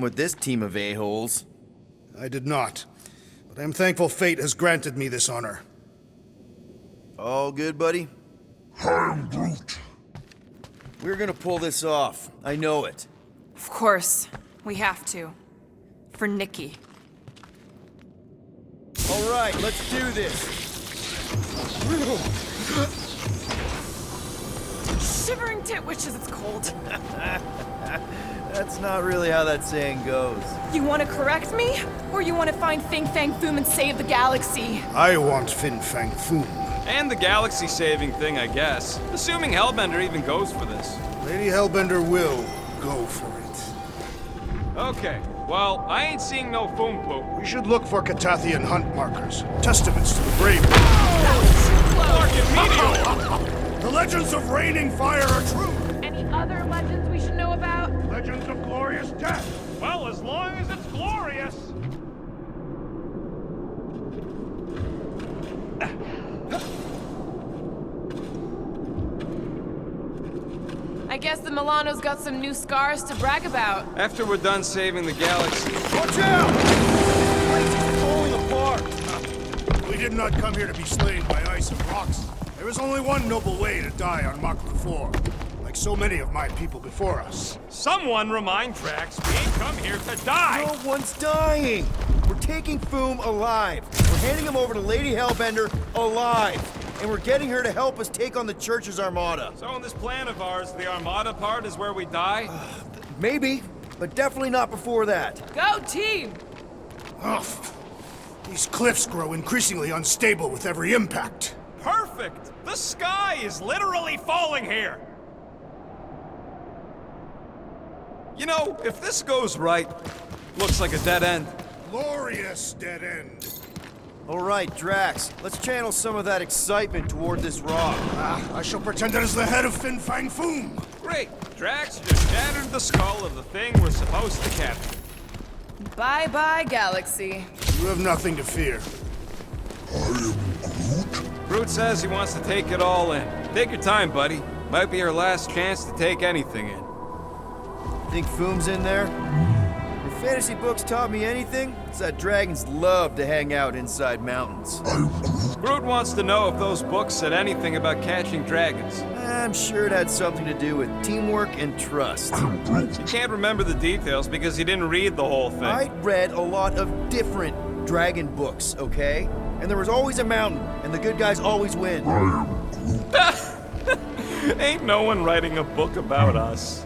with this team of a-holes. I did not, but I am thankful fate has granted me this honor. All good, buddy? I'm Groot. We're gonna pull this off. I know it. Of course. We have to. For Nikki. All right, let's do this. Shivering tit wishes it's cold. That's not really how that saying goes. You want to correct me? Or you want to find Fin Fang Foom and save the galaxy? I want Fin Fang Foom. And the galaxy-saving thing, I guess. Assuming Hellbender even goes for this. Lady Hellbender will go for it. Okay, well, I ain't seeing no foom poop. We should look for Catathian hunt markers, testaments to the brave. The legends of raining fire are true. Any other legends we should know about? Legends of glorious death. Well, as long as it's glorious. I guess the Milano's got some new scars to brag about. After we're done saving the galaxy. Watch out! This place is falling apart. We did not come here to be slain by ice and rocks. There is only one noble way to die on Maklu 4, like so many of my people before us. Someone remind Drax we ain't come here to die. No one's dying. We're taking Foom alive. We're handing him over to Lady Hellbender alive. And we're getting her to help us take on the Church's armada. So in this plan of ours, the Armada part is where we die? Maybe, but definitely not before that. Go team! Ugh. These cliffs grow increasingly unstable with every impact. Perfect! The sky is literally falling here! You know, if this goes right, looks like a dead end. Glorious dead end. All right, Drax, let's channel some of that excitement toward this rock. I shall pretend it is the head of Fin Fang Foom. Great! Drax just shattered the skull of the thing we're supposed to capture. Bye-bye, galaxy. You have nothing to fear. Groot says he wants to take it all in. Take your time, buddy. Might be our last chance to take anything in. Think Foom's in there? If fantasy books taught me anything, it's that dragons love to hang out inside mountains. Groot wants to know if those books said anything about catching dragons. I'm sure it had something to do with teamwork and trust. You can't remember the details because you didn't read the whole thing. I read a lot of different dragon books, okay? And there was always a mountain, and the good guys always win. Ain't no one writing a book about us.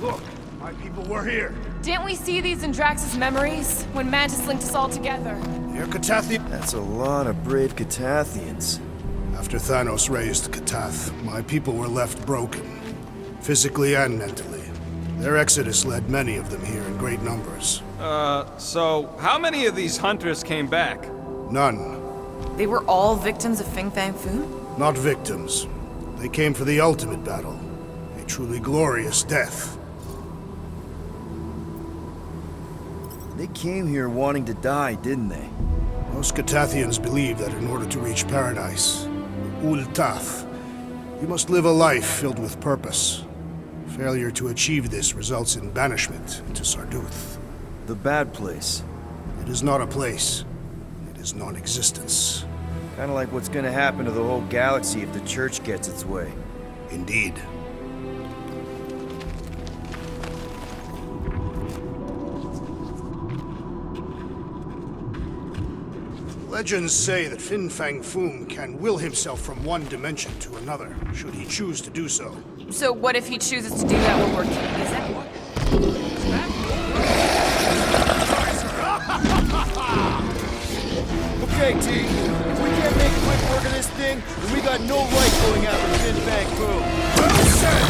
Look, my people were here. Didn't we see these in Drax's memories? When Mantis linked us all together? They're Catathian. That's a lot of brave Catathians. After Thanos raised Catath, my people were left broken, physically and mentally. Their exodus led many of them here in great numbers. So how many of these hunters came back? None. They were all victims of Fin Fang Foom? Not victims. They came for the ultimate battle. A truly glorious death. They came here wanting to die, didn't they? Most Catathians believe that in order to reach paradise, Ul-Tath, you must live a life filled with purpose. Failure to achieve this results in banishment to Sarduth. The bad place. It is not a place. It is non-existence. Kinda like what's gonna happen to the whole galaxy if the Church gets its way. Indeed. Legends say that Fin Fang Foom can will himself from one dimension to another, should he choose to do so. So what if he chooses to do that when we're kings? Okay, T. If we can't make quick work of this thing, then we got no right going after Fin Fang Foom. Well said,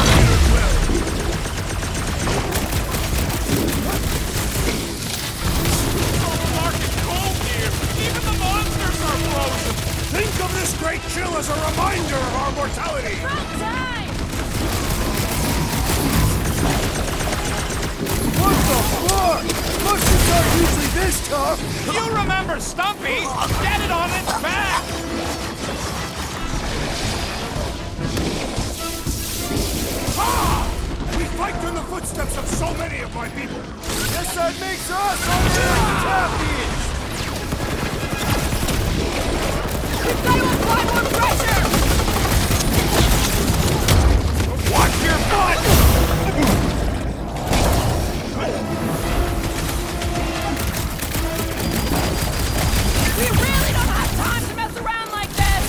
Think of this great chill as a reminder of our mortality! Time! What the on! Mushrooms aren't usually this tough! You remember Stumpy! Get it on its back! We fight in the footsteps of so many of my people! Guess that makes us honorary champions! We've got to apply more pressure! Watch your butt! We really don't have time to mess around like this!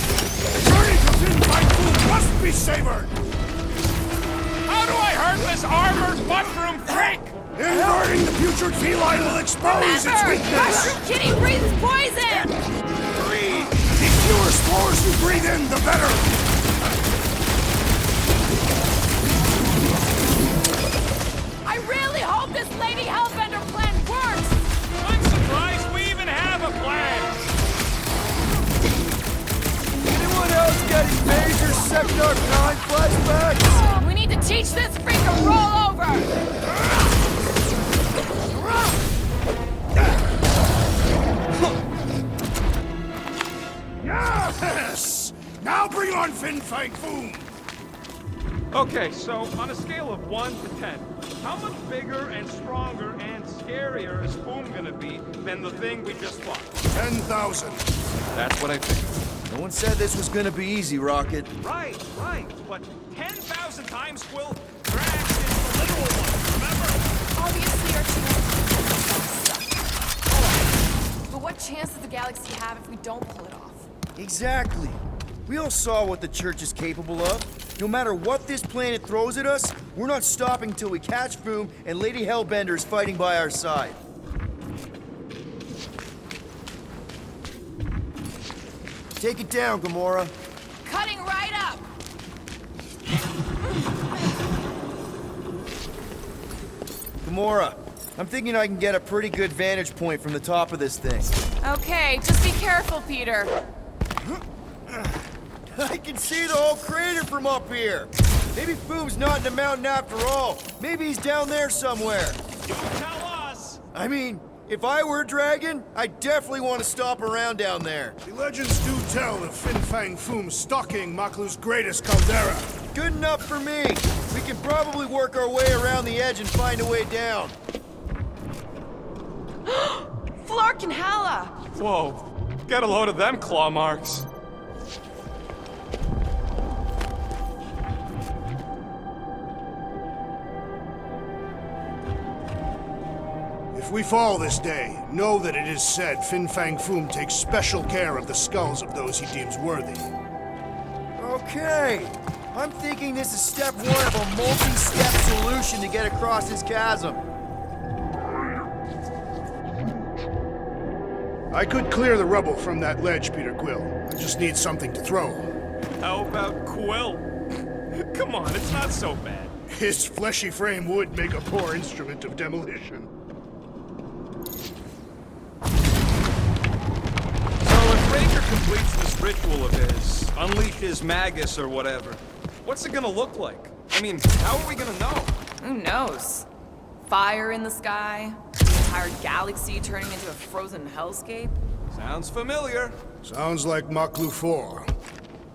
Journey to Fin-Fang Foom must be savored! How do I hurt this armored mushroom freak? Inverting the putrid feline will expose its Remember, weakness! Mushroom Kitty breathes poison! The fewer spores you breathe in, the better! I really hope this Lady Hellbender plan works! I'm surprised we even have a plan! Anyone else getting major Second Arc 9 flashbacks? We need to teach this freak to roll over! Yes! Now bring on Fin-Fang Foom! Okay, so on a scale of 1 to 10, how much bigger and stronger and scarier is Boom gonna be than the thing we just fought? 10,000. That's what I figured. No one said this was gonna be easy, Rocket. Right, but 10,000 times Quill, Drax is the literal one, remember? Obviously, our chances suck. But what chance does the galaxy have if we don't pull it off? Exactly. We all saw what the Church is capable of. No matter what this planet throws at us, we're not stopping till we catch Boom and Lady Hellbender is fighting by our side. Take it down, Gamora. Cutting right up! Gamora, I'm thinking I can get a pretty good vantage point from the top of this thing. Okay, just be careful, Peter. I can see the whole crater from up here. Maybe Boom's not in the mountain after all. Maybe he's down there somewhere. You tell us! I mean, if I were a dragon, I definitely want to stop around down there. The legends do tell of Fin-Fang Foom stalking Maklu's greatest caldera. Good enough for me. We can probably work our way around the edge and find a way down. Flark and Hala! Whoa, get a load of them claw marks. If we fall this day, know that it is said Fin-Fang Foom takes special care of the skulls of those he deems worthy. Okay. I'm thinking this is step one of a multi-step solution to get across this chasm. I could clear the rubble from that ledge, Peter Quill. I just need something to throw. How about Quill? Come on, it's not so bad. His fleshy frame would make a poor instrument of demolition. So if Ranger completes this ritual of his, unleashes Magus or whatever, what's it gonna look like? I mean, how are we gonna know? Who knows? Fire in the sky? The entire galaxy turning into a frozen hellscape? Sounds familiar. Sounds like Maklu 4.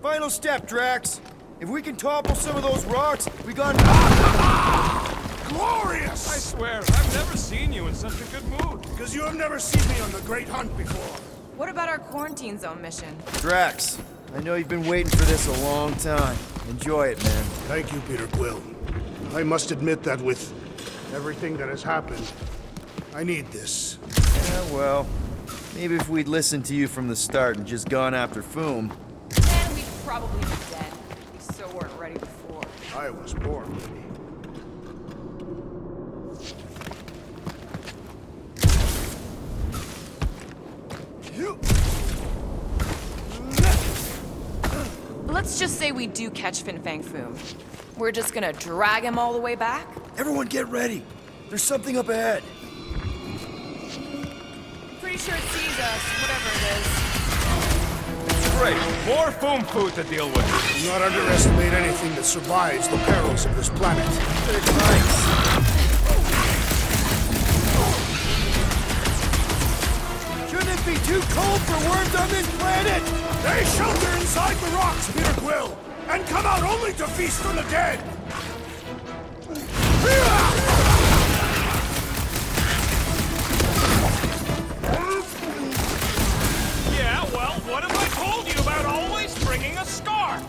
Final step, Drax. If we can topple some of those rocks, we got... Glorious! I swear, I've never seen you in such a good mood. Because you have never seen me on the Great Hunt before. What about our quarantine zone mission? Drax, I know you've been waiting for this a long time. Enjoy it, man. Thank you, Peter Quill. I must admit that with everything that has happened, I need this. Yeah, well, maybe if we'd listened to you from the start and just gone after Foom. Then we'd probably be dead. We so weren't ready before. I was born ready. Let's just say we do catch Fin-Fang Foom. We're just gonna drag him all the way back? Everyone get ready. There's something up ahead. Pretty sure it sees us, whatever it is. Great, more foam food to deal with. Do not underestimate anything that survives the perils of this planet. Good advice. too cold for worms on this planet! They shelter inside the rocks, Peter Quill, and come out only to feast on the dead! Yeah, well, what have I told you about always bringing a scarf?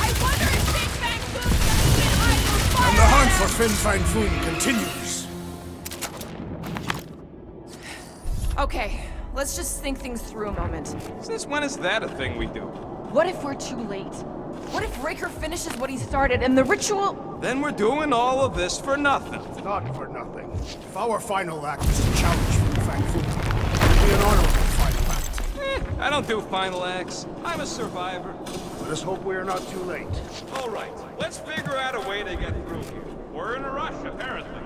I wonder if Big Bang Boom's gonna get idle fire! And the hunt for Fin Fang Foom continues. Okay, let's just think things through a moment. Since when is that a thing we do? What if we're too late? What if Raker finishes what he started and the ritual... Then we're doing all of this for nothing. Not for nothing. If our final act is a challenge Fin Fang Foom, it'll be an honorable final act. I don't do final acts. I'm a survivor. Let us hope we are not too late. All right, let's figure out a way to get through here. We're in a rush, apparently.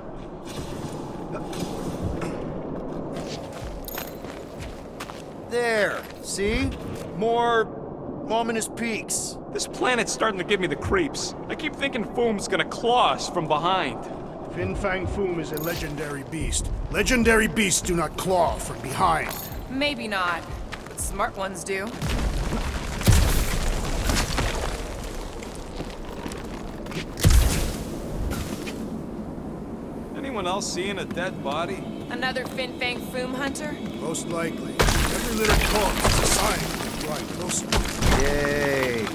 There, see? More ominous peaks. This planet's starting to give me the creeps. I keep thinking Foom's gonna claw us from behind. Fin Fang Foom is a legendary beast. Legendary beasts do not claw from behind. Maybe not, but smart ones do. Anyone else seeing a dead body? Another Fin Fang Foom hunter? Most likely. Every little corpse is a sign of drawing closer. Yay.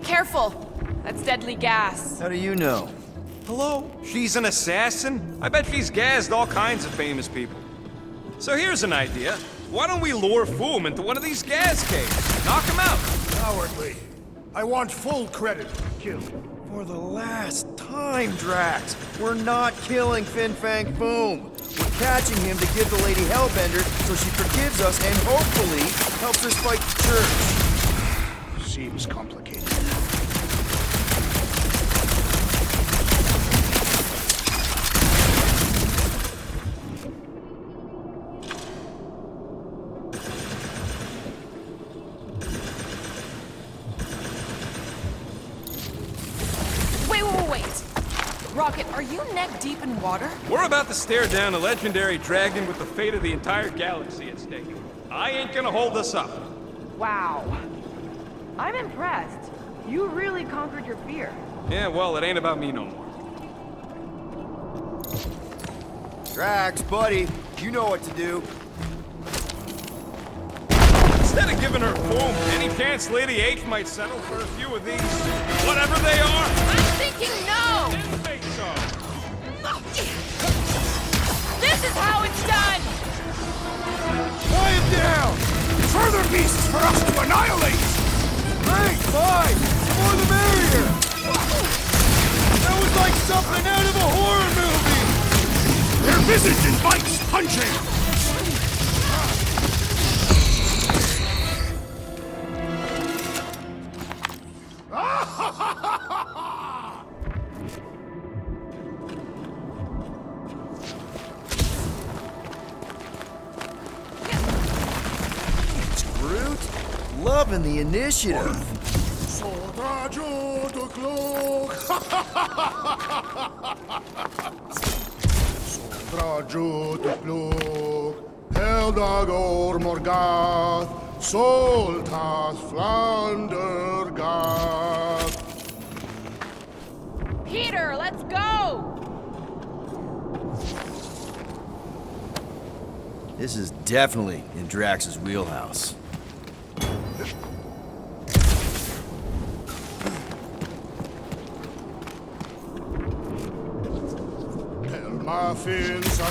Careful! That's deadly gas. How do you know? Hello? She's an assassin? I bet she's gassed all kinds of famous people. So here's an idea. Why don't we lure Foom into one of these gas caves? Knock him out. Cowardly. I want full credit for the kill. For the last time, Drax, we're not killing Fin Fang Foom. We're catching him to give the Lady Hellbender so she forgives us and hopefully helps us fight the church. Seems complicated. Wait. Rocket, are you neck deep in water? We're about to stare down a legendary dragon with the fate of the entire galaxy at stake. I ain't gonna hold us up. Wow. I'm impressed. You really conquered your fear. Yeah, well, it ain't about me no more. Drax, buddy, you know what to do. Instead of giving her foam, any chance Lady H might settle for a few of these, whatever they are? I'm thinking no! Didn't think so. This is how it's done! Quiet down! Further beasts for us to annihilate! Great, fine! The more the merrier! That was like something out of a horror movie! Their visage invites punching! Loving the initiative. Soldaggio de Cloak! Soldaggio de Cloak, Heldagor Morgath, Soltas Flander Gath. Peter, let's go! This is definitely in Drax's wheelhouse. Muffins are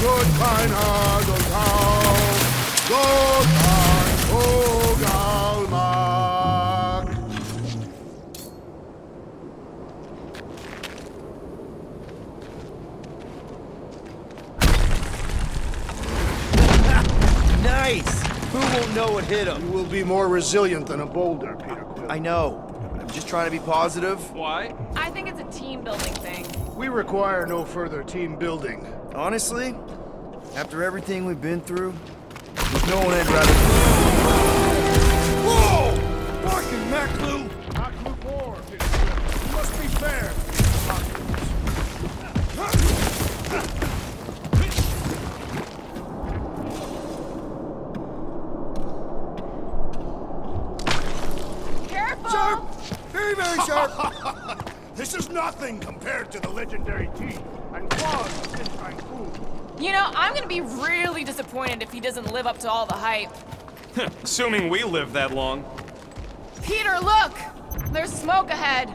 good kind hard on town, good kind Ogalmak. Nice! Who won't know what hit You him? will be more resilient than a boulder, Peter Quill. I know. I'm just trying to be positive. Why? I think it's a team building thing. We require no further team building. Honestly, after everything we've been through, there's no one I'd rather... Whoa! Fucking Maclu! Not move forward, Peter Quill. You must be fair. Careful! Sharp! Very, very sharp! This is nothing compared to the legendary teeth and claws of Fin Food. You know, I'm gonna be really disappointed if he doesn't live up to all the hype. Assuming we live that long. Peter, look! There's smoke ahead.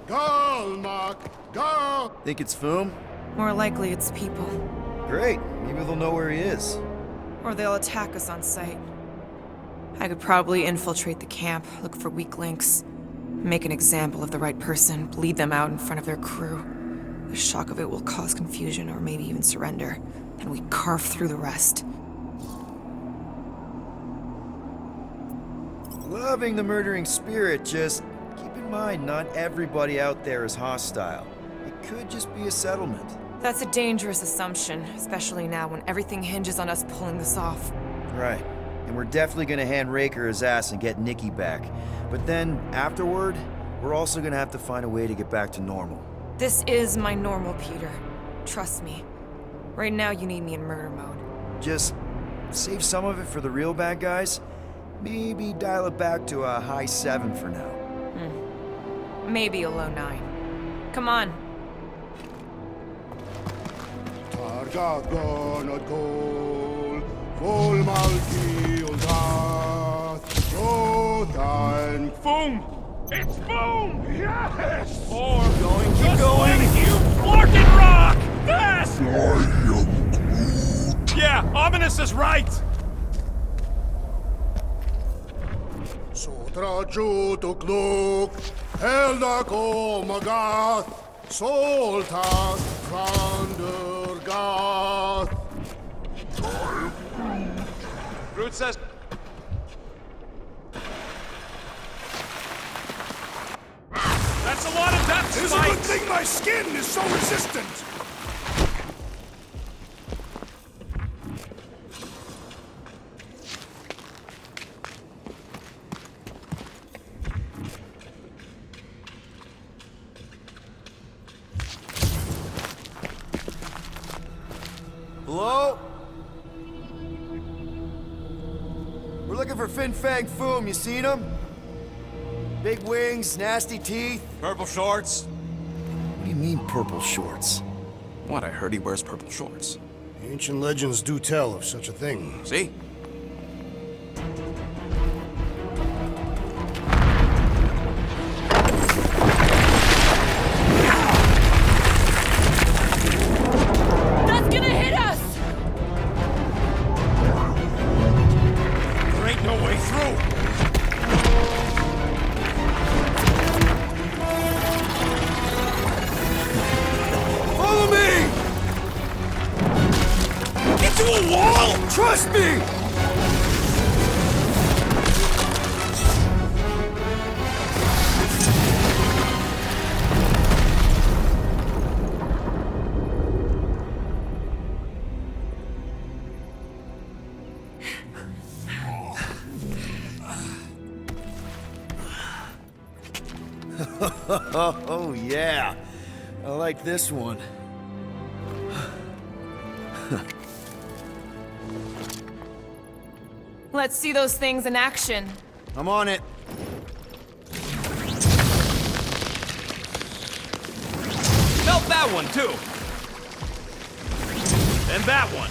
Galmak, Gal. Think it's Foom? More likely it's people. Great. Maybe they'll know where he is. Or they'll attack us on sight. I could probably infiltrate the camp, look for weak links, make an example of the right person, bleed them out in front of their crew. The shock of it will cause confusion or maybe even surrender, and we carve through the rest. Loving the murdering spirit, just keep in mind not everybody out there is hostile. It could just be a settlement. That's a dangerous assumption, especially now when everything hinges on us pulling this off. Right. And we're definitely gonna hand Raker his ass and get Nikki back. But then, afterward, we're also gonna have to find a way to get back to normal. This is my normal, Peter. Trust me. Right now you need me in murder mode. Just save some of it for the real bad guys. Maybe dial it back to a high 7 for now. Maybe a low 9. Come on. Targagon od Gol, Vol Malki Uldath, Rotan. Boom! It's boom! Yes! Or Going, keep just going. let you Larkin rock! Fast! Yeah, Ominous is right! Sotraggio to Cloak, Heldago Magath, Soltas Vandergath. Groot says... That's a lot of death It is a good spikes! thing my skin is so resistant. Hello? We're looking for Fin Fang Foom. You seen him? Big wings, nasty teeth. Purple shorts? What do you mean, purple shorts? What, I heard he wears purple shorts. The ancient legends do tell of such a thing. See? That's gonna hit us! There ain't no way through! Follow me! Into a wall! Trust me! Oh, yeah. I like this one. Let's see those things in action. I'm on it. Melt that one, too! And that one!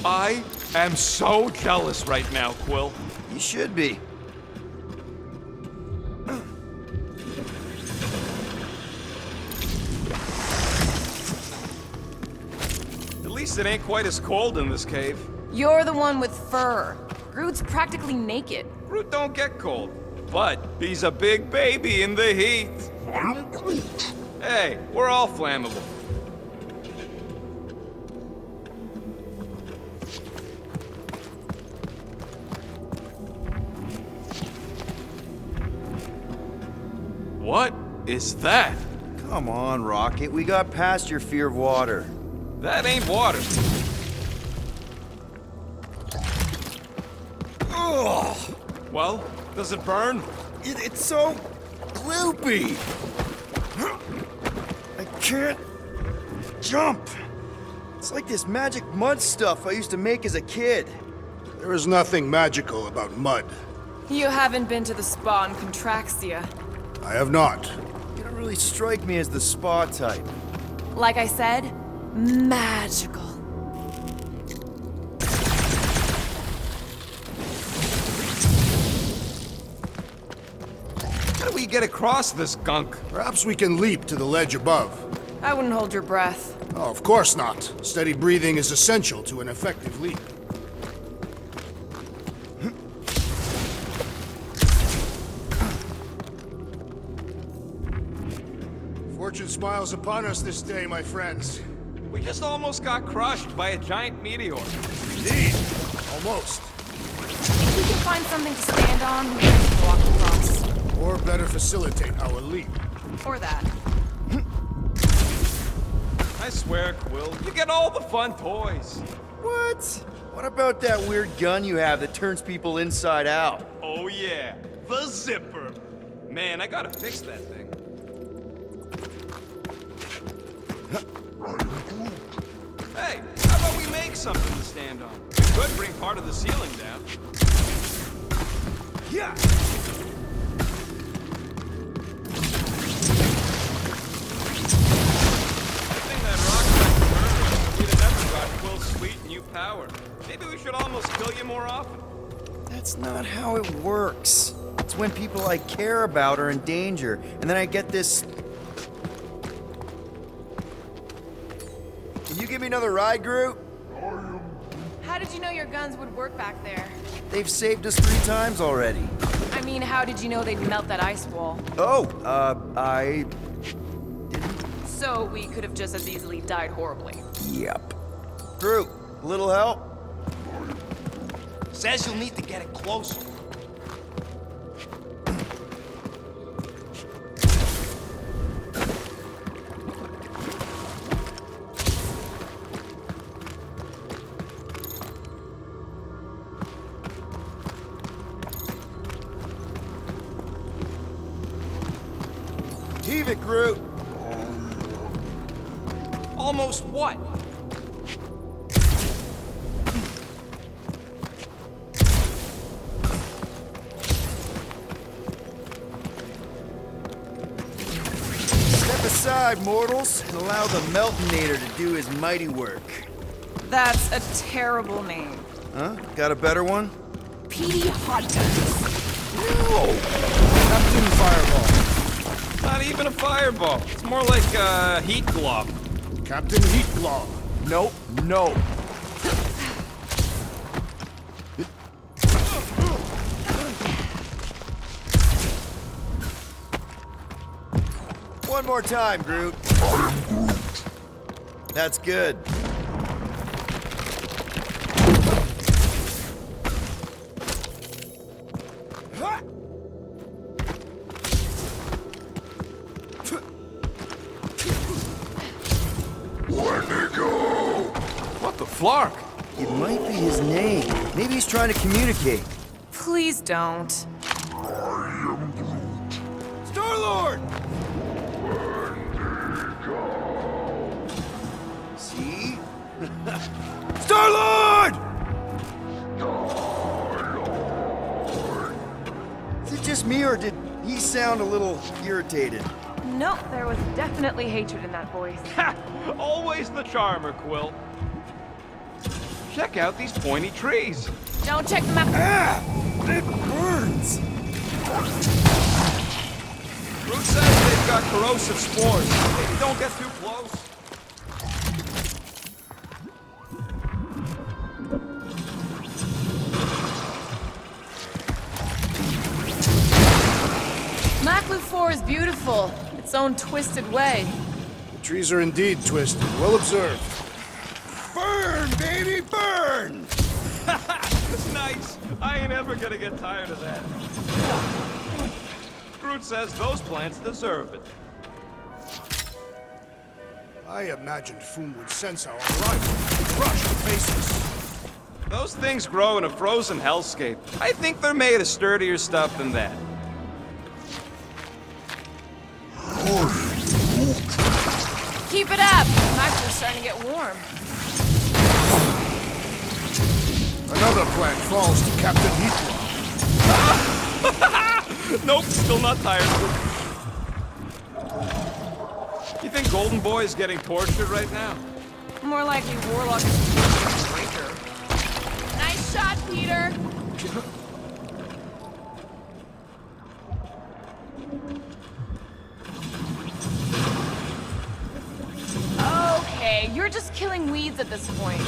I am so jealous right now, Quill. You should be. At least it ain't quite as cold in this cave. You're the one with fur. Groot's practically naked. Groot don't get cold, but he's a big baby in the heat. I'm Groot. Hey, we're all flammable. What is that? Come on, Rocket. We got past your fear of water. That ain't water. Ugh! Well, does it burn? It's so gloopy. I can't jump. It's like this magic mud stuff I used to make as a kid. There is nothing magical about mud. You haven't been to the spa in Contraxia. I have not. You don't really strike me as the spa type. Like I said, magical. How do we get across this gunk? Perhaps we can leap to the ledge above. I wouldn't hold your breath. Oh, of course not. Steady breathing is essential to an effective leap. Fortune smiles upon us this day, my friends. We just almost got crushed by a giant meteor. Indeed. Almost. If we can find something to stand on, we can walk across. Or better facilitate our leap. Or that. I swear, Quill, you get all the fun toys. What? What about that weird gun you have that turns people inside out? Oh yeah, the zipper. Man, I gotta fix that thing. Hey, how about we make something to stand on? We could bring part of the ceiling down. Yeah! The thing that rocked we'd have never got Quill's sweet new power. Maybe we should almost kill you more often. That's not how it works. It's when people I care about are in danger, and then I get this... Can you give me another ride, Groot? How did you know your guns would work back there? They've saved us 3 times already. I mean, how did you know they'd melt that ice wall? Oh, I... So we could have just as easily died horribly. Yep. Groot, a little help? Says you'll need to get it closer. Heave it, Groot. Almost what? Step aside, mortals, and allow the Meltonator to do his mighty work. That's a terrible name. Huh? Got a better one? Petey Hunters. Captain Fireball. Not even a fireball. It's more like a heat glove. Captain Heat Glove. Nope, no. One more time, Groot. That's good. What the flark? It might be his name. Maybe he's trying to communicate. Please don't. Star-Lord! See? Star-Lord! Is it just me, or did he sound a little irritated? Nope, there was definitely hatred in that voice. Ha! Always the charmer, Quill. Check out these pointy trees. Don't check them out. Ah! It burns! Groot says they've got corrosive spores. Maybe don't get too close. Maklu 4 is beautiful. Its own twisted way. The trees are indeed twisted. Well observed. Burn, baby, burn! Nice. I ain't ever gonna get tired of that. Groot says those plants deserve it. I imagined Foom would sense our arrival and crush and face us. Those things grow in a frozen hellscape. I think they're made of sturdier stuff than that. Keep it up. Maklu's starting to get warm. Another plant falls to Captain Heat Glove. Nope, still not tired of it. You think Golden Boy is getting tortured right now? More likely Warlock is a breaker. Nice shot, Peter. Okay, you're just killing weeds at this point.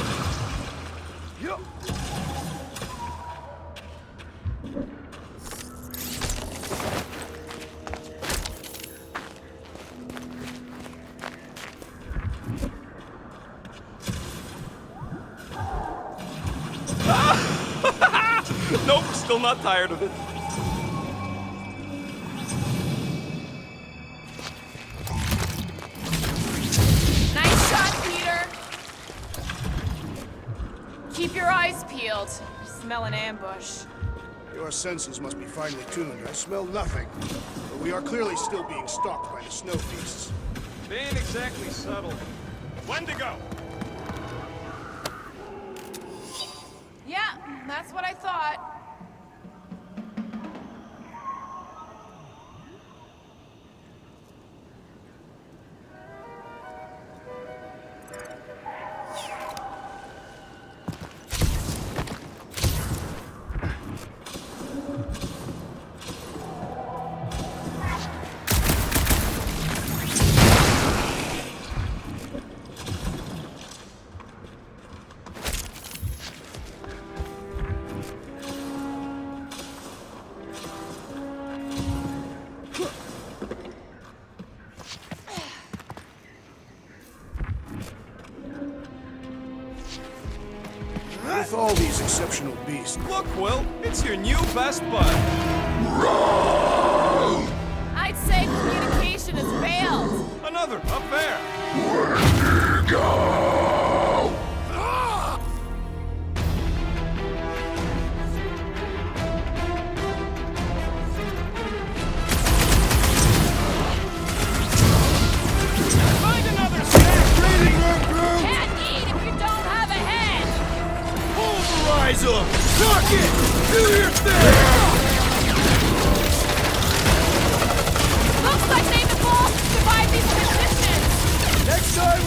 Nope, still not tired of it. Nice shot, Peter. Keep your eyes peeled. Smell an ambush. Your senses must be finely tuned. I smell nothing. But we are clearly still being stalked by the snow beasts. They ain't exactly subtle. Wendigo! Yeah, that's what I thought. With all these exceptional beasts, Look, Quill, it's your new best bud. I'd say communication has failed. Another, up there.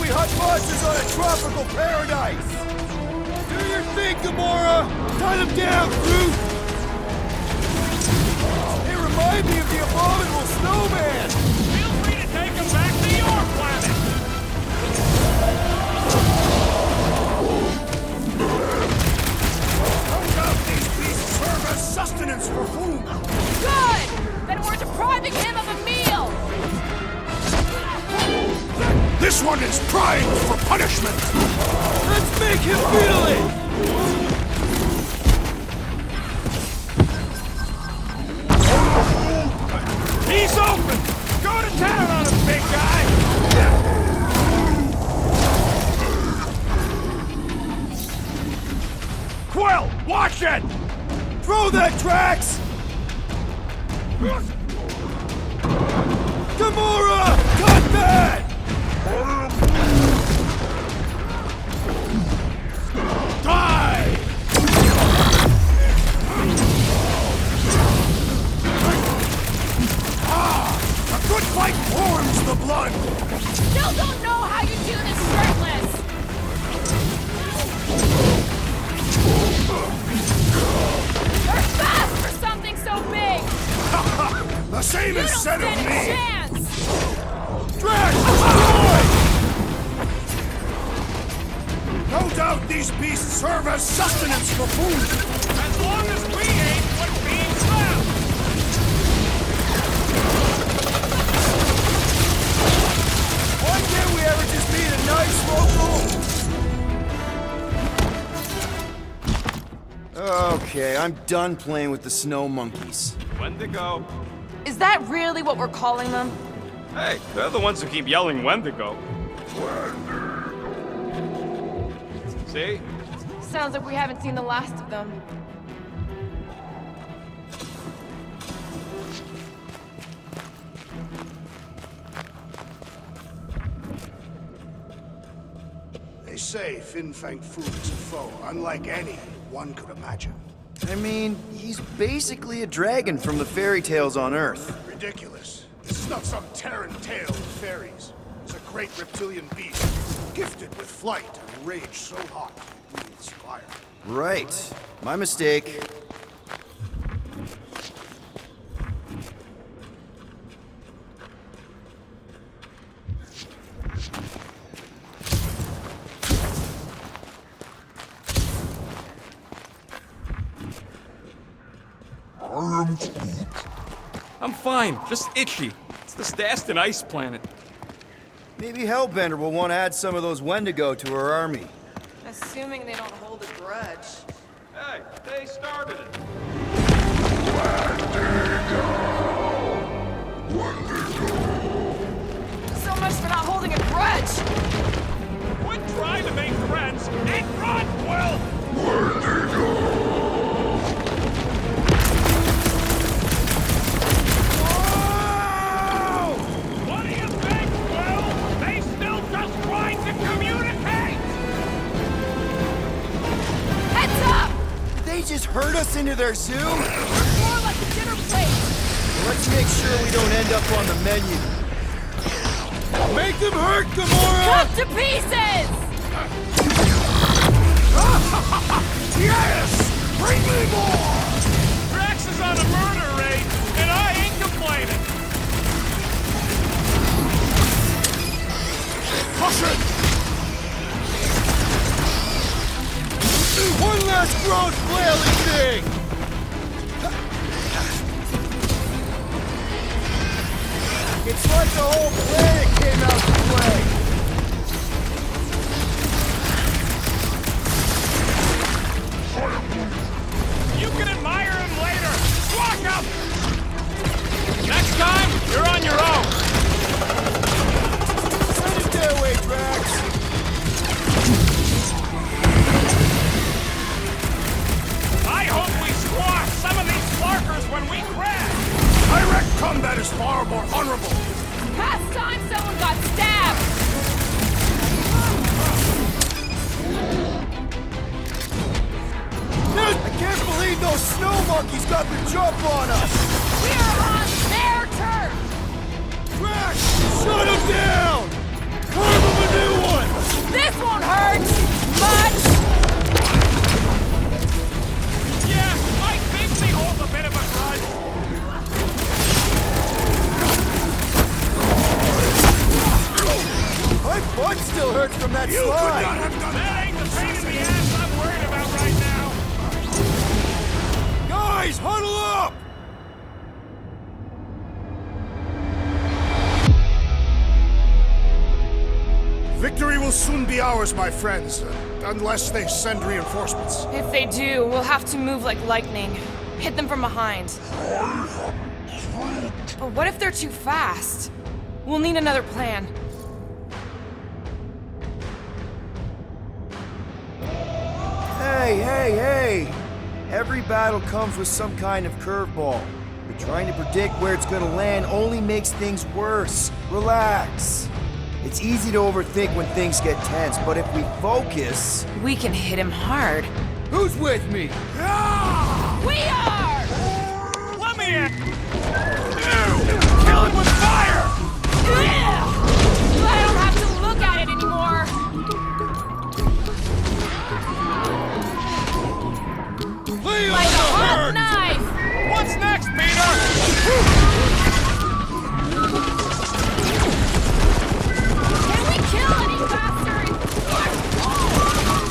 we hunt monsters on a tropical paradise! Do your thing, Gamora! Cut him down, Groot! They remind me of the abominable snowman! Feel free to take him back to your planet! No doubt these beasts serve as sustenance for food. Good! Then we're depriving him of a meal! This one is primed for punishment. Let's make him feel it! He's open! Go to town on him, big guy! Quill, watch it! Throw that, Drax! Gamora! Cut that! Die! A good fight warms the blood. Still don't know how you do this shirtless! You're fast for something so big! The same You is don't said of stand a me. chance! Drax, destroy! No doubt these beasts serve as sustenance for food. As long as we ain't what's being left! Why can't we ever just be in a nice local... Okay, I'm done playing with the snow monkeys. Wendigo. Is that really what we're calling them? Hey, they're the ones who keep yelling Wendigo. See? Sounds like we haven't seen the last of them. They say Fin Fang Foom is a foe unlike any one could imagine. I mean, he's basically a dragon from the fairy tales on Earth. Ridiculous. This is not some Terran tale of fairies. It's a great reptilian beast, gifted with flight and a rage so hot it breathes fire. Right. My mistake. I'm fine, just itchy. It's the Staston ice planet. Maybe Hellbender will want to add some of those Wendigo to her army. Assuming they don't hold a grudge. Hey, they started it. So much for not holding a grudge! Quit trying to make friends and run, Quill! What do you think, Quill? They still just trying to communicate! Heads up! Did they just herd us into their zoo? More like a dinner plate! Let's make sure we don't end up on the menu. Make them hurt, Gamora! Cut to pieces! Yes! Bring me more! Drax is on a murder raid, and I ain't complaining. Push it! One last gross flailing thing! It's like the whole planet came out to play! You can admire him later. Walk up! Next time, you're on your own. Send it their way, Drax! I hope we squash some of these Flarkers when we crash. Direct combat is far more honorable. Past time someone got stabbed! I can't believe those snow monkeys got the jump on us! We are on their turf! Drax, shut him down! Carve him a new one! hurts from that slide. That ain't the pain in the ass I'm worried about right now! Guys, huddle up! Victory will soon be ours, my friends, unless they send reinforcements. If they do, we'll have to move like lightning. Hit them from behind. But what if they're too fast? We'll need another plan. Hey! Every battle comes with some kind of curveball. But trying to predict where it's gonna land only makes things worse. Relax. It's easy to overthink when things get tense, but if we focus... We can hit him hard. Who's with me? We are! Let me in! Kill it with fire! I don't have to look at it anymore. Like a hot knife! What's next, Peter? Can we kill any faster?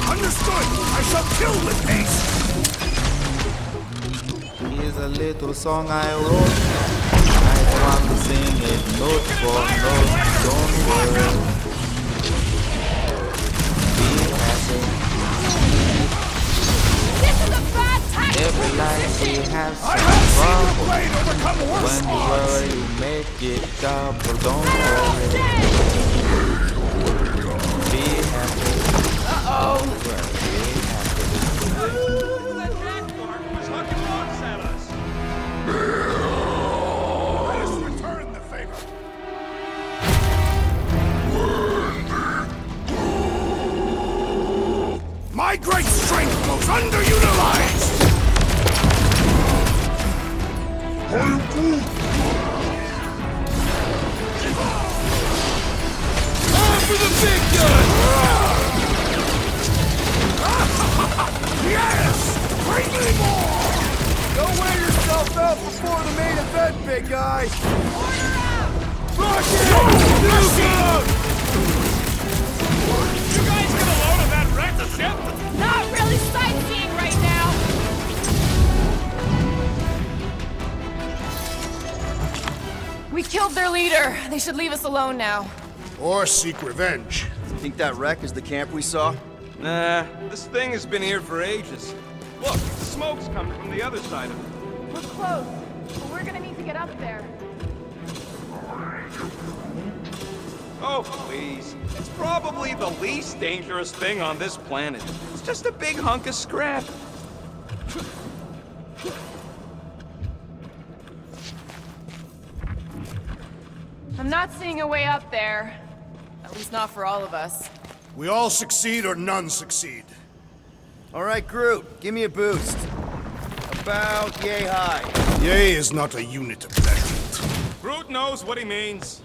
Understood! I shall kill with haste! Here's a little song I wrote. I want to sing it note for note. Don't worry. Be happy. This is a bad tactic! Every life we have I some have seen trouble. the blade overcome worse When you odds! worry, you make it double. Don't worry. Be happy. Uh-oh. Be happy. That jackmark was hucking rocks at us. Let us return the favor. My great strength goes underutilized! For the big gun! Yes! Bring me more! Don't wear yourself out before the main event, big guy! Rocket! Nuke! You guys get a load of that wrecked ship? Not really sightseeing right now! We killed their leader. They should leave us alone now. Or seek revenge. Think that wreck is the camp we saw? Nah, this thing has been here for ages. Look, the smoke's coming from the other side of it. We're close, but we're gonna need to get up there. Oh, please. It's probably the least dangerous thing on this planet. It's just a big hunk of scrap. I'm not seeing a way up there. At least not for all of us. We all succeed or none succeed. All right, Groot, give me a boost. About yay high. Yea is not a unit of measurement. Groot knows what he means.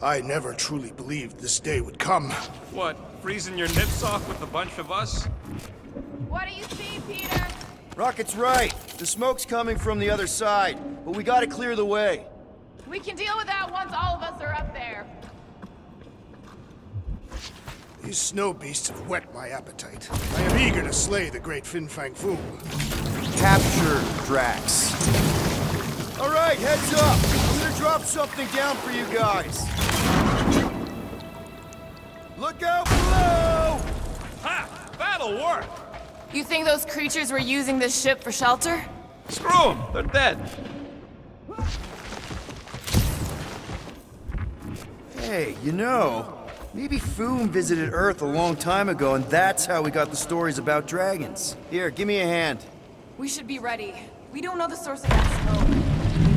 I never truly believed this day would come. What, freezing your nips off with a bunch of us? What do you see, Peter? Rocket's right. The smoke's coming from the other side, but we gotta clear the way. We can deal with that once all of us are up there. These snow beasts have whet my appetite. I am eager to slay the great Fin Fang Foom. Capture Drax. All right, heads up. I'm gonna drop something down for you guys. Look out below! Ha! That'll work! You think those creatures were using this ship for shelter? Screw them! They're dead. Hey, you know, maybe Foom visited Earth a long time ago, and that's how we got the stories about dragons. Here, give me a hand. We should be ready. We don't know the source of that smoke.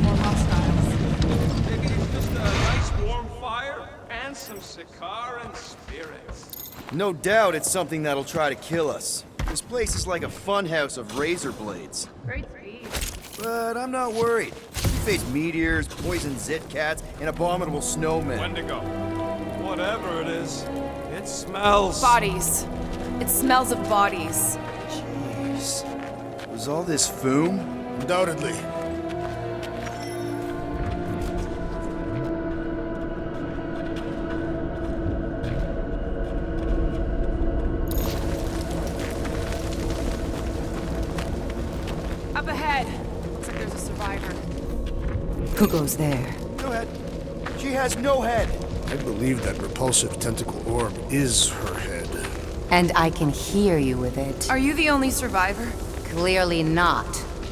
More hostiles. Maybe it's just a nice warm fire and some Sakaran and spirits. No doubt it's something that'll try to kill us. This place is like a funhouse of razor blades. Great speed. But I'm not worried. We face meteors, poison zit cats, and abominable snowmen. Wendigo. Whatever it is, it smells. Bodies. It smells of bodies. Jeez. Was all this Foom? Undoubtedly. Up ahead. Looks like there's a survivor. Who goes there? Go ahead. She has no head. I believe that repulsive tentacle orb is her head. And I can hear you with it. Are you the only survivor? Clearly not.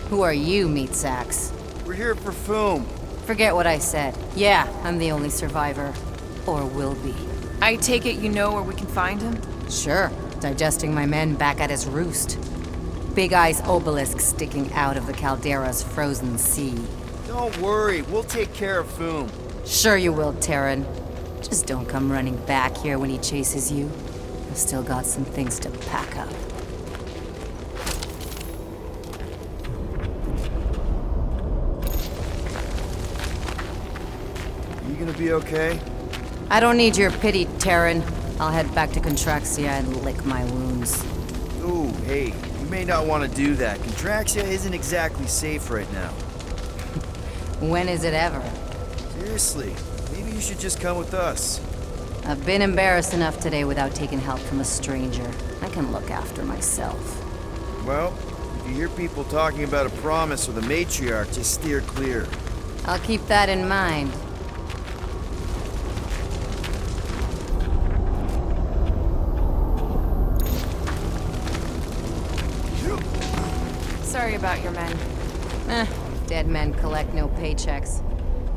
Who are you, meat sacks? We're here for Foom. Forget what I said. Yeah, I'm the only survivor. Or will be. I take it you know where we can find him? Sure. Digesting my men back at his roost. Big Eye's obelisk sticking out of the caldera's frozen sea. Don't worry, we'll take care of Foom. Sure you will, Terran. Just don't come running back here when he chases you. I've still got some things to pack up. You gonna be okay? I don't need your pity, Terran. I'll head back to Contraxia and lick my wounds. Ooh, hey, you may not want to do that. Contraxia isn't exactly safe right now. When is it ever? Seriously, maybe you should just come with us. I've been embarrassed enough today without taking help from a stranger. I can look after myself. Well, if you hear people talking about a promise or the matriarch, just steer clear. I'll keep that in mind. Sorry about your men. Dead men collect no paychecks.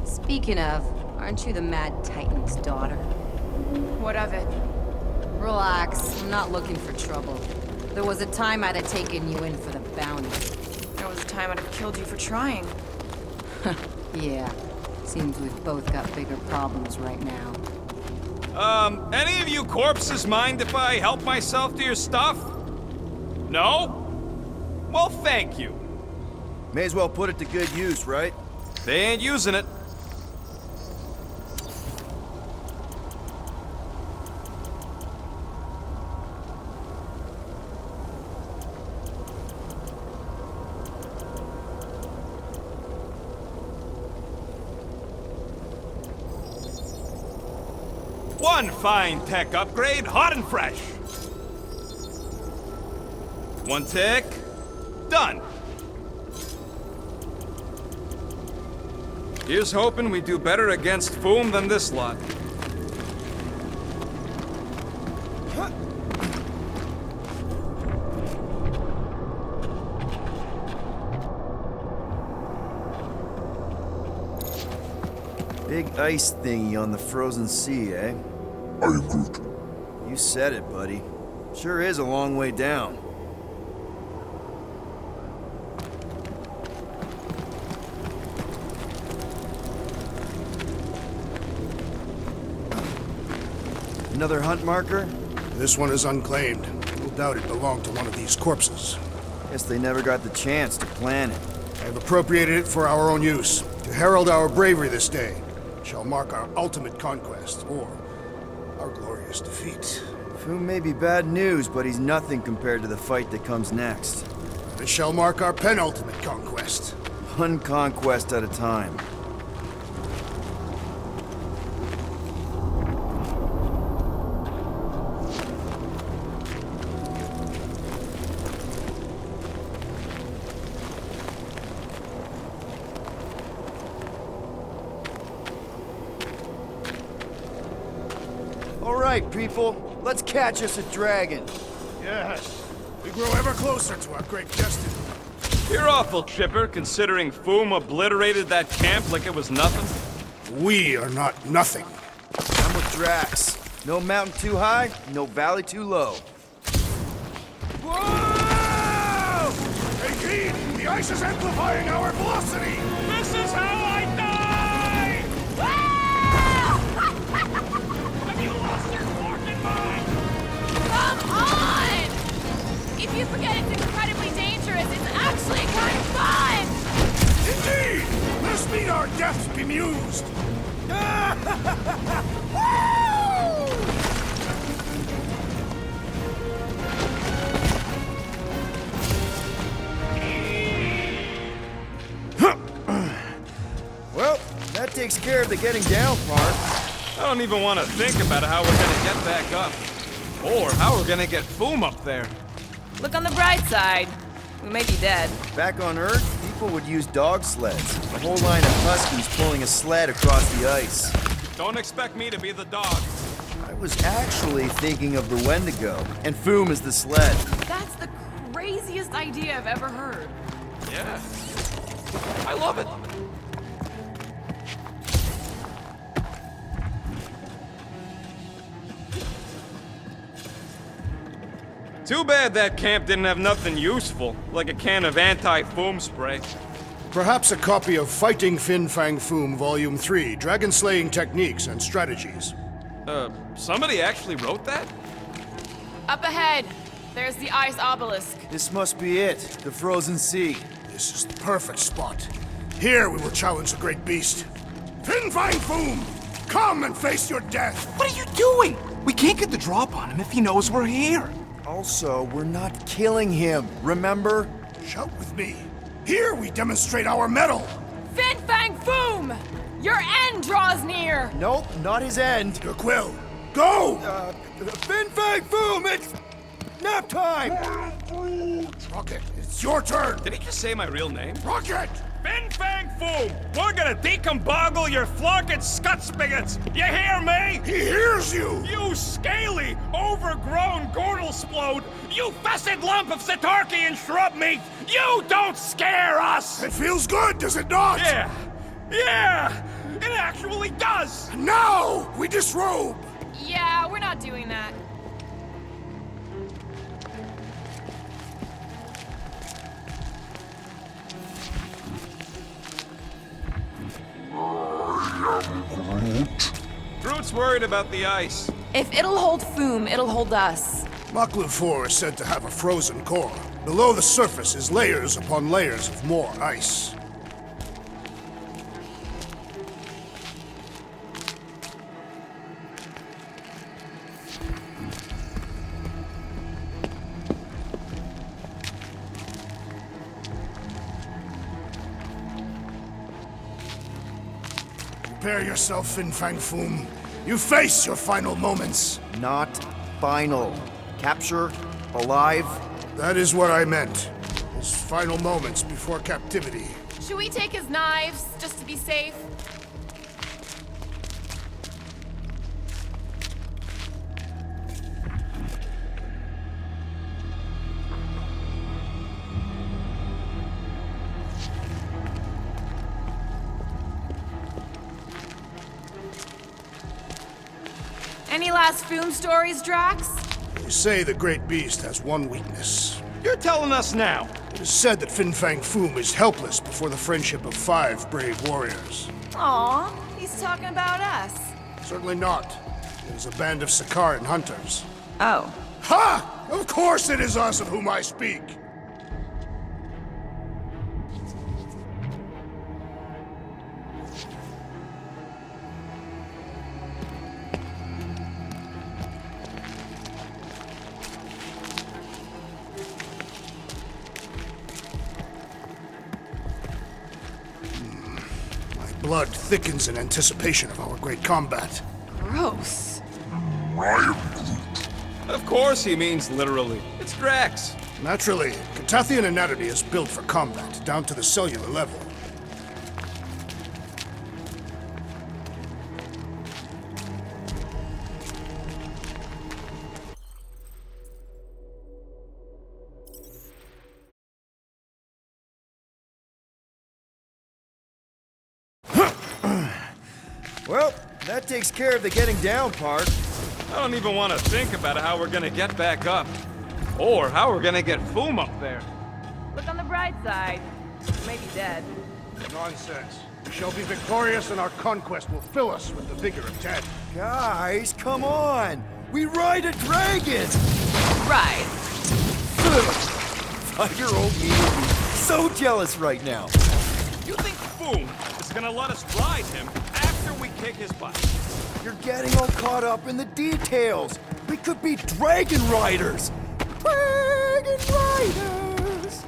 Speaking of, aren't you the Mad Titan's daughter? What of it? Relax, I'm not looking for trouble. There was a time I'd have taken you in for the bounty. There was a time I'd have killed you for trying. Yeah, seems we've both got bigger problems right now. Any of you corpses mind if I help myself to your stuff? No? Well, thank you. May as well put it to good use, right? They ain't using it. One fine tech upgrade, hot and fresh. One tick, done. Here's hoping we do better against Foom than this lot. Big ice thingy on the frozen sea, eh? I agree. You said it, buddy. Sure is a long way down. Another hunt marker? This one is unclaimed. No doubt it belonged to one of these corpses. Guess they never got the chance to plan it. I have appropriated it for our own use, to herald our bravery this day. It shall mark our ultimate conquest, or our glorious defeat. Foom may be bad news, but he's nothing compared to the fight that comes next. It shall mark our penultimate conquest. One conquest at a time. All right, people. Let's catch us a dragon. Yes. We grow ever closer to our great destiny. You're awful chipper, considering Foom obliterated that camp like it was nothing. We are not nothing. I'm with Drax. No mountain too high, no valley too low. Whoa! Take heed! The ice is amplifying our velocity! This is how I die! Have you lost your fucking mind? Come on! If you forget it's incredibly dangerous, it's actually kind of fun! Indeed! Let us meet our deaths bemused! Well, that takes care of the getting down part. I don't even want to think about how we're gonna get back up. Or how we're gonna get Foom up there. Look on the bright side. We may be dead. Back on Earth, people would use dog sleds. A whole line of huskies pulling a sled across the ice. Don't expect me to be the dog. I was actually thinking of the Wendigo, and Foom is the sled. That's the craziest idea I've ever heard. Yeah. I love it. Too bad that camp didn't have nothing useful, like a can of anti-foam spray. Perhaps a copy of Fighting Fin Fang Foom Volume 3, Dragon Slaying Techniques and Strategies. Somebody actually wrote that? Up ahead, there's the ice obelisk. This must be it, the frozen sea. This is the perfect spot. Here we will challenge the great beast. Fin Fang Foom, come and face your death! What are you doing? We can't get the drop on him if he knows we're here. Also, we're not killing him, remember? Shout with me. Here we demonstrate our mettle. Fin Fang Foom! Your end draws near! Nope, not his end. Your quill. Go! Fin Fang Foom, it's nap time! Rocket, it's your turn. Did he just say my real name? Rocket! Fin Fang Foom! We're gonna decomboggle your flunking scut spigots! You hear me? He hears you! You scaly, overgrown gordle-splode! You fessed lump of Satarkian shrub meat! You don't scare us! It feels good, does it not? Yeah! Yeah! It actually does! Now we disrobe! Yeah, we're not doing that. Groot's worried about the ice. If it'll hold Foom, it'll hold us. Maklu 4 is said to have a frozen core. Below the surface is layers upon layers of more ice. Prepare yourself, Fin Fang Foom. You face your final moments. Not final. Capture, alive. That is what I meant. His final moments before captivity. Should we take his knives, just to be safe? Any last Foom stories, Drax? They say the great beast has one weakness. You're telling us now. It is said that Fin Fang Foom is helpless before the friendship of 5 brave warriors. Aw, he's talking about us. Certainly not. It is a band of Sakaran hunters. Oh. Ha! Of course it is us of whom I speak! Blood thickens in anticipation of our great combat. Gross. Of course he means literally. It's Drax. Naturally, Catathian anatomy is built for combat, down to the cellular level. Well, that takes care of the getting down part. I don't even want to think about how we're gonna get back up. Or how we're gonna get Foom up there. Look on the bright side. You may be dead. Nonsense. We shall be victorious and our conquest will fill us with the vigor of 10. Guys, come on! We ride a dragon! Right. 5-year-old me would be so jealous right now. You think Foom is gonna let us ride him after we kick his butt? You're getting all caught up in the details. We could be dragon riders! Dragon riders!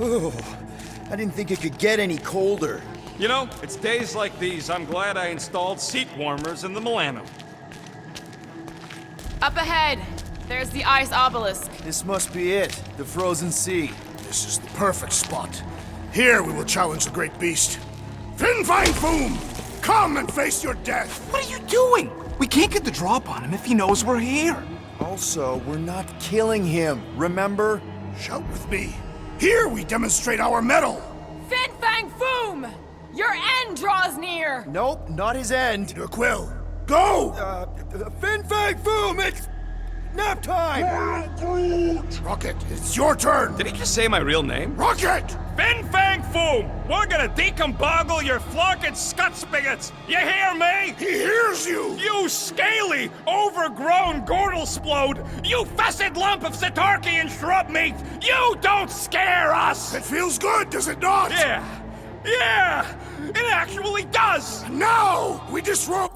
Oh, I didn't think it could get any colder. You know, it's days like these I'm glad I installed seat warmers in the Milano. Up ahead, there's the ice obelisk. This must be it, the frozen sea. This is the perfect spot. Here we will challenge the great beast. Fin Fang Foom! Come and face your death! What are you doing? We can't get the drop on him if he knows we're here. Also, we're not killing him, remember? Shout with me. Here we demonstrate our mettle! Fin Fang Foom! Your end draws near! Nope, not his end. Your quill. Go! Fin Fang Foom, it's nap time! Rocket, it's your turn! Did he just say my real name? Rocket! Fin Fang Foom! We're gonna decomboggle your flunking scut spigots! You hear me? He hears you! You scaly, overgrown gordle-splode! You fessed lump of Satarkian shrub meat! You don't scare us! It feels good, does it not? Yeah! Yeah! It actually does! Now, we disrobe